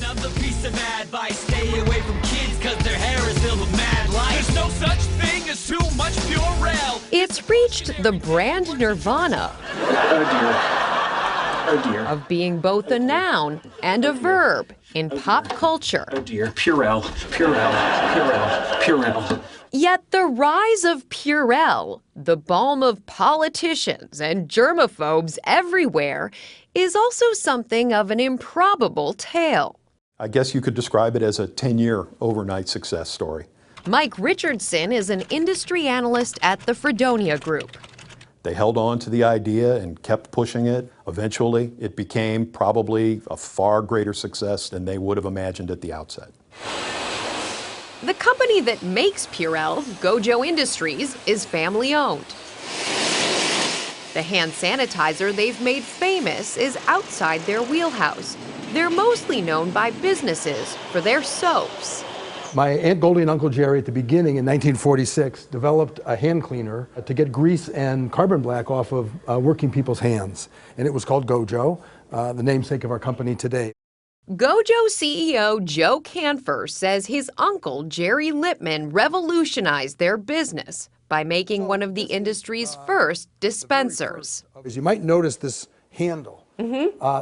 Another piece of advice, stay away from kids cause their hair is filled with mad light. There's no such thing as too much Purell. It's reached the brand nirvana of being both a noun and a verb in pop culture. Oh dear, Purell, Purell, Purell, Purell. Yet the rise of Purell, the balm of politicians and germaphobes everywhere, is also something of an improbable tale. I guess you could describe it as a 10-year overnight success story. Mike Richardson is an industry analyst at the Fredonia Group. They held on to the idea and kept pushing it. Eventually, it became probably a far greater success than they would have imagined at the outset. The company that makes Purell, Gojo Industries, is family-owned. The hand sanitizer they've made famous is outside their wheelhouse. They're mostly known by businesses for their soaps. My Aunt Goldie and Uncle Jerry at the beginning in 1946 developed a hand cleaner to get grease and carbon black off of working people's hands. And it was called Gojo, the namesake of our company today. Gojo CEO Joe Canfer says his uncle Jerry Lippman revolutionized their business by making one of the industry's first dispensers. As you might notice this handle,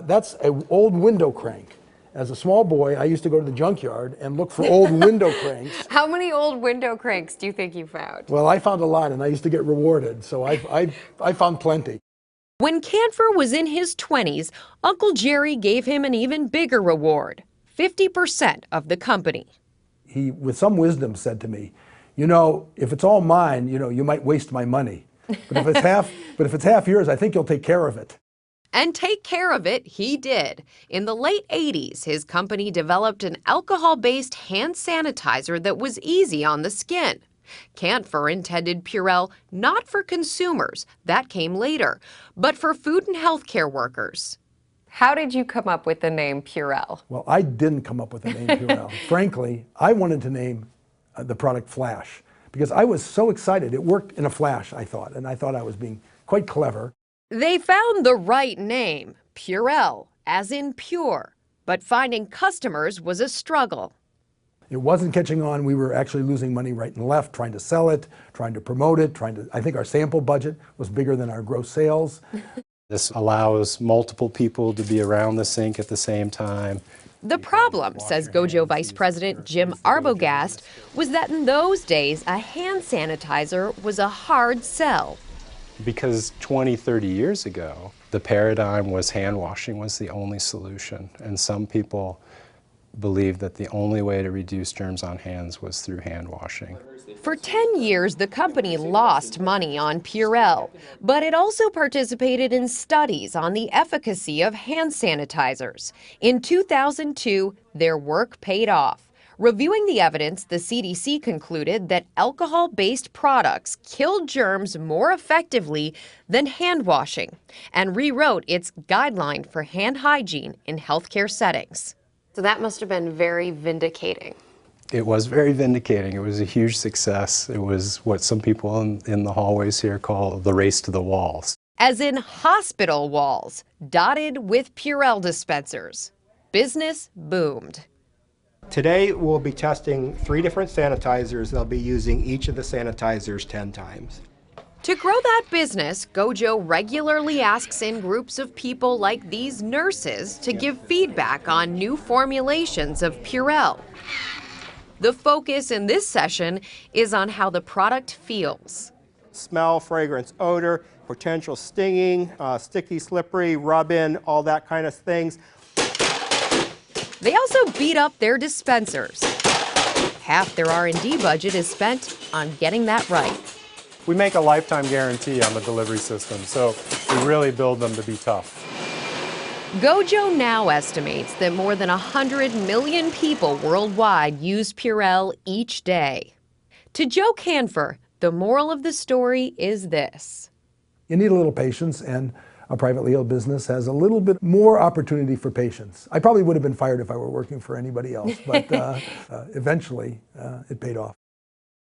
that's an old window crank. As a small boy, I used to go to the junkyard and look for old window cranks. How many old window cranks do you think you found? Well, I found a lot, and I used to get rewarded, so I found plenty. When Canfer was in his 20s, Uncle Jerry gave him an even bigger reward, 50% of the company. He, with some wisdom, said to me, you know, if it's all mine, you know, you might waste my money. But if it's half yours, I think you'll take care of it. And take care of it, he did. In the late 80s, his company developed an alcohol-based hand sanitizer that was easy on the skin. Canfer intended Purell not for consumers, that came later, but for food and healthcare workers. How did you come up with the name Purell? Well, I didn't come up with the name Purell. Frankly, I wanted to name the product Flash because I was so excited. It worked in a flash, I thought, and I thought I was being quite clever. They found the right name, Purell, as in pure, but finding customers was a struggle. It wasn't catching on. We were actually losing money right and left, trying to sell it, trying to promote it, I think our sample budget was bigger than our gross sales. This allows multiple people to be around the sink at the same time. The problem, says Gojo Vice President Jim Arbogast, was that in those days, a hand sanitizer was a hard sell. Because 20, 30 years ago, the paradigm was hand washing was the only solution. And some people believed that the only way to reduce germs on hands was through hand washing. For 10 years, the company lost money on Purell, but it also participated in studies on the efficacy of hand sanitizers. In 2002, their work paid off. Reviewing the evidence, the CDC concluded that alcohol-based products killed germs more effectively than hand washing and rewrote its guideline for hand hygiene in healthcare settings. So that must have been very vindicating. It was very vindicating. It was a huge success. It was what some people in the hallways here call the race to the walls. As in hospital walls, dotted with Purell dispensers. Business boomed. Today we'll be testing 3 different sanitizers. They'll be using each of the sanitizers 10 times. To grow that business, Gojo regularly asks in groups of people like these nurses to give feedback on new formulations of Purell. The focus in this session is on how the product feels. Smell, fragrance, odor, potential stinging, sticky, slippery, rub-in, all that kind of things. They also beat up their dispensers. Half their R&D budget is spent on getting that right. We make a lifetime guarantee on the delivery system, so we really build them to be tough. Gojo now estimates that more than 100 million people worldwide use Purell each day. To Joe Canfer, the moral of the story is this. You need a little patience, and a privately held business has a little bit more opportunity for patience. I probably would have been fired if I were working for anybody else, but eventually it paid off.